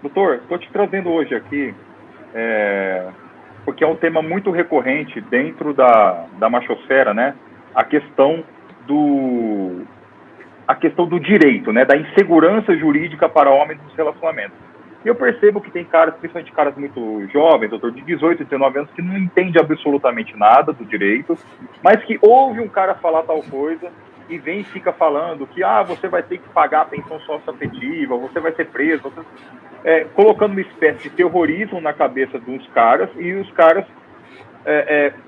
Doutor, estou te trazendo hoje aqui, porque é um tema muito recorrente dentro da machosfera, né? A questão do direito, né? Da insegurança jurídica para homens nos relacionamentos. E eu percebo que tem caras, principalmente caras muito jovens, doutor, de 18, 19 anos, que não entende absolutamente nada do direito, mas que ouve um cara falar tal coisa e vem e fica falando que você vai ter que pagar a pensão socioafetiva, você vai ser preso, colocando uma espécie de terrorismo na cabeça dos caras, e os caras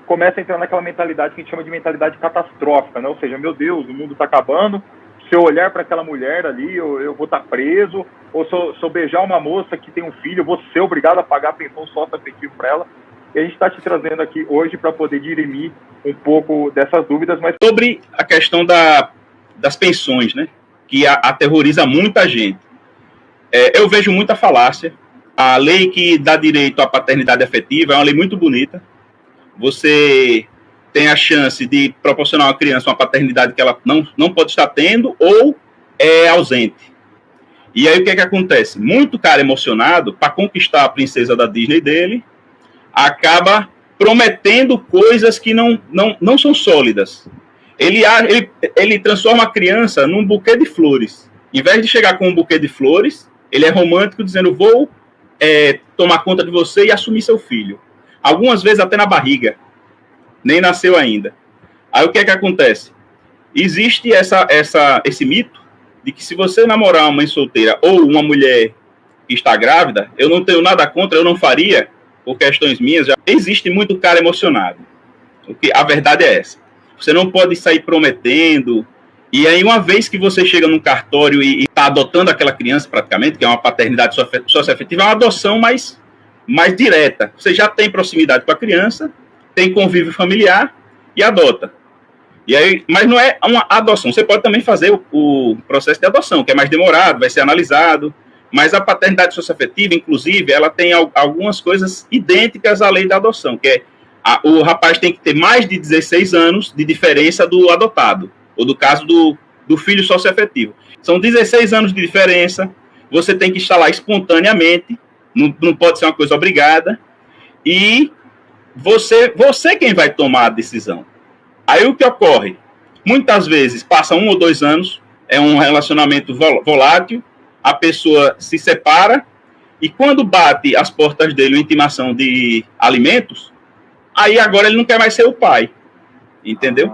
começam a entrar naquela mentalidade que a gente chama de mentalidade catastrófica, né? Ou seja, meu Deus, o mundo está acabando, se eu olhar para aquela mulher ali, eu vou estar preso, ou se eu beijar uma moça que tem um filho, eu vou ser obrigado a pagar a pensão socioafetiva para ela. E a gente está te trazendo aqui hoje para poder dirimir um pouco dessas dúvidas. Mas sobre a questão das pensões, né, que aterroriza muita gente. Eu vejo muita falácia. A lei que dá direito à paternidade efetiva é uma lei muito bonita. Você tem a chance de proporcionar a uma criança uma paternidade que ela não pode estar tendo ou é ausente. E aí o que acontece? Muito cara emocionado, para conquistar a princesa da Disney dele, acaba prometendo coisas que não são sólidas. Ele transforma a criança num buquê de flores. Em vez de chegar com um buquê de flores, ele é romântico, dizendo, vou tomar conta de você e assumir seu filho. Algumas vezes até na barriga. Nem nasceu ainda. Aí o que acontece? Existe esse mito de que se você namorar uma mãe solteira ou uma mulher que está grávida, eu não tenho nada contra, eu não faria, por questões minhas, já existe muito cara emocionado. A verdade é essa. Você não pode sair prometendo, e aí uma vez que você chega num cartório e está adotando aquela criança praticamente, que é uma paternidade socioafetiva, é uma adoção mais direta. Você já tem proximidade com a criança, tem convívio familiar e adota. E aí, mas não é uma adoção. Você pode também fazer o processo de adoção, que é mais demorado, vai ser analisado. Mas a paternidade socioafetiva, inclusive, ela tem algumas coisas idênticas à lei da adoção, que é o rapaz tem que ter mais de 16 anos de diferença do adotado, ou do caso do filho socioafetivo. São 16 anos de diferença, você tem que estar lá espontaneamente, não pode ser uma coisa obrigada, e você quem vai tomar a decisão. Aí o que ocorre? Muitas vezes passa 1 ou 2 anos, é um relacionamento volátil, a pessoa se separa, e quando bate as portas dele a intimação de alimentos, aí agora ele não quer mais ser o pai, entendeu?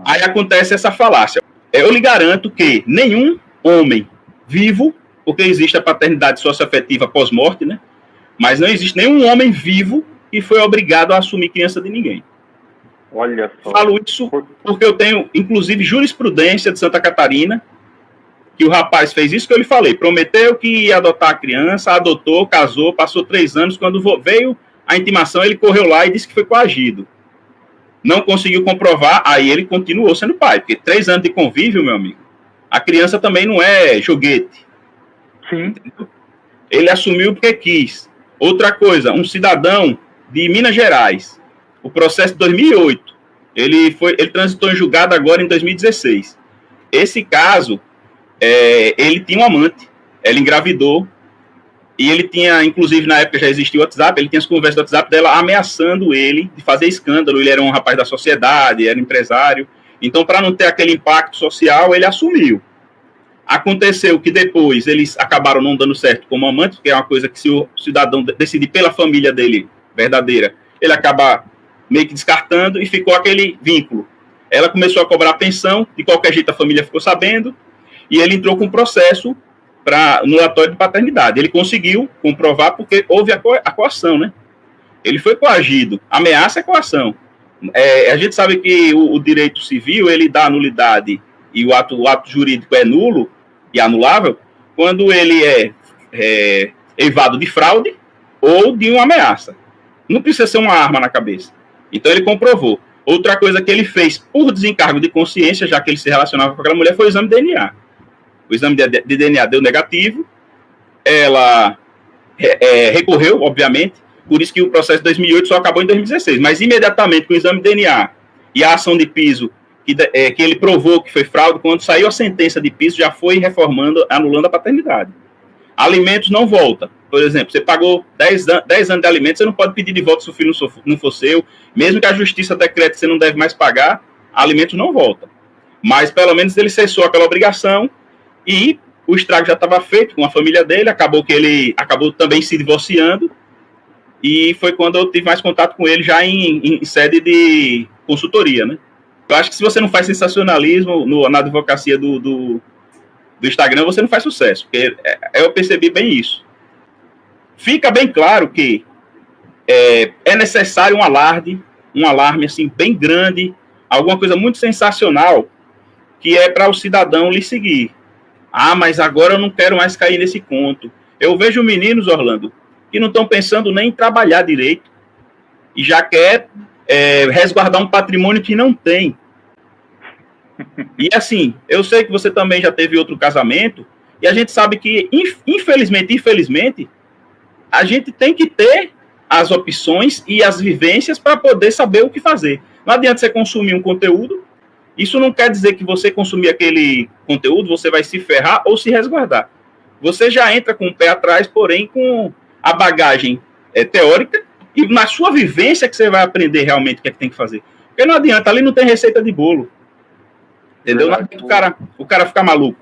Aí acontece essa falácia. Eu lhe garanto que nenhum homem vivo, porque existe a paternidade socioafetiva pós-morte, né? Mas não existe nenhum homem vivo que foi obrigado a assumir criança de ninguém. Olha só. Falo isso porque eu tenho, inclusive, jurisprudência de Santa Catarina, que o rapaz fez isso que eu lhe falei, prometeu que ia adotar a criança, adotou, casou, passou 3 anos, quando veio a intimação, ele correu lá e disse que foi coagido. Não conseguiu comprovar, aí ele continuou sendo pai, porque 3 anos de convívio, meu amigo, a criança também não é joguete. Sim. Ele assumiu porque quis. Outra coisa, um cidadão de Minas Gerais, o processo de 2008, ele transitou em julgado agora em 2016. Esse caso, ele tinha um amante, ela engravidou, e ele tinha, inclusive na época já existia o WhatsApp, ele tinha as conversas do WhatsApp dela ameaçando ele de fazer escândalo, ele era um rapaz da sociedade, era empresário, então para não ter aquele impacto social, ele assumiu. Aconteceu que depois eles acabaram não dando certo como amante, porque é uma coisa que se o cidadão decidir pela família dele, verdadeira, ele acaba meio que descartando e ficou aquele vínculo. Ela começou a cobrar pensão, de qualquer jeito a família ficou sabendo, e ele entrou com um processo para anulatório de paternidade. Ele conseguiu comprovar porque houve a coação, né? Ele foi coagido. Ameaça é coação. A gente sabe que o direito civil, ele dá nulidade e o ato jurídico é nulo e anulável quando ele é eivado de fraude ou de uma ameaça. Não precisa ser uma arma na cabeça. Então ele comprovou. Outra coisa que ele fez por desencargo de consciência, já que ele se relacionava com aquela mulher, foi o exame de DNA. O exame de DNA deu negativo, ela recorreu, obviamente, por isso que o processo de 2008 só acabou em 2016, mas imediatamente com o exame de DNA e a ação de piso, que ele provou que foi fraude, quando saiu a sentença de piso, já foi reformando, anulando a paternidade. Alimentos não volta, Por exemplo, você pagou 10 anos de alimentos, você não pode pedir de volta se o filho não for seu. Mesmo que a justiça decrete que você não deve mais pagar, alimentos não volta. Mas, pelo menos, ele cessou aquela obrigação e o estrago já estava feito com a família dele. Acabou que ele acabou também se divorciando. E foi quando eu tive mais contato com ele já em sede de consultoria, né? Eu acho que se você não faz sensacionalismo na advocacia do Instagram, você não faz sucesso. Porque eu percebi bem isso. Fica bem claro que é necessário um alarme assim, bem grande, alguma coisa muito sensacional, que é para o cidadão lhe seguir. Ah, mas agora eu não quero mais cair nesse conto. Eu vejo meninos, Orlando, que não estão pensando nem em trabalhar direito e já quer resguardar um patrimônio que não tem. E assim, eu sei que você também já teve outro casamento e a gente sabe que, infelizmente, a gente tem que ter as opções e as vivências para poder saber o que fazer. Não adianta você consumir um conteúdo, isso não quer dizer que você consumir aquele conteúdo, você vai se ferrar ou se resguardar. Você já entra com o pé atrás, porém com a bagagem teórica e na sua vivência que você vai aprender realmente o que é que tem que fazer. Porque não adianta, ali não tem receita de bolo. Entendeu? Não adianta o cara ficar maluco.